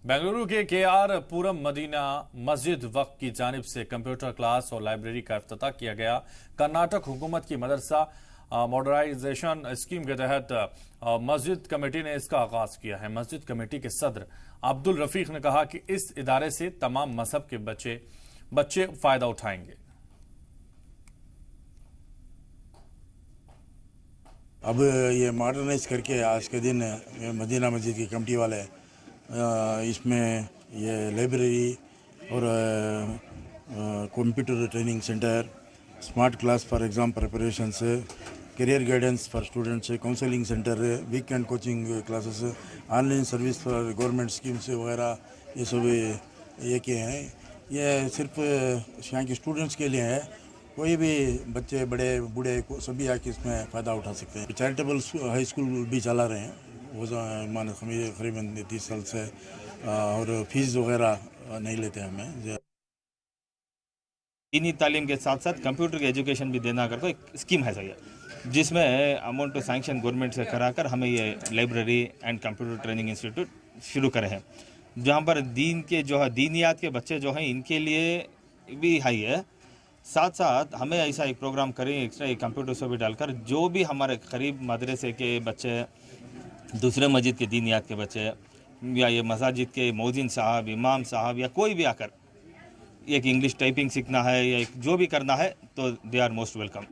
बेंगलुरु के केआर पुरम मदीना मस्जिद वक्फ की जानिब से कंप्यूटर क्लास और लाइब्रेरी का इफ्तिताह किया गया। कर्नाटक हुकूमत की मदरसा मॉडर्नाइजेशन स्कीम के तहत मस्जिद कमेटी ने इसका आगाज किया है। मस्जिद कमेटी के सदर अब्दुल रफीक ने कहा कि इस इदारे से तमाम मजहब के बच्चे फायदा उठाएंगे। अब ये मॉडर्नाइज करके आज के दिन मदीना मस्जिद की कमेटी वाले इसमें ये लाइब्रेरी और computer training centre, smart class for exam preparation से, career guidance for students, counselling centre, weekend coaching classes, online service for government schemes वगैरह ये सब ये किए हैं। ये सिर्फ यहाँ के स्टूडेंट्स के लिए है, कोई भी बच्चे बड़े बूढ़े को सभी आके इसमें फ़ायदा उठा सकते हैं। चैरिटेबल हाई स्कूल भी चला रहे हैं, वो मान करीबन 30 साल से, और फीस वगैरह नहीं लेते हमें। दीनी तालीम के साथ साथ कंप्यूटर की एजुकेशन भी देना करके एक स्कीम है सही, जिसमें अमाउंट टू सैंक्शन गवर्नमेंट से कराकर हमें ये library and computer training institute शुरू करे हैं, जहाँ पर दीन के जो है दीनियात के बच्चे जो हैं इनके लिए भी हाई है। साथ साथ हमें ऐसा एक प्रोग्राम करें एक्स्ट्रा एक कंप्यूटर से भी डालकर, जो भी हमारे करीब मदरसे के बच्चे, दूसरे मस्जिद के दीनियात के बच्चे या ये मसाजिद के मौजिन साहब, इमाम साहब या कोई भी आकर एक इंग्लिश टाइपिंग सीखना है या जो भी करना है तो दे आर मोस्ट वेलकम।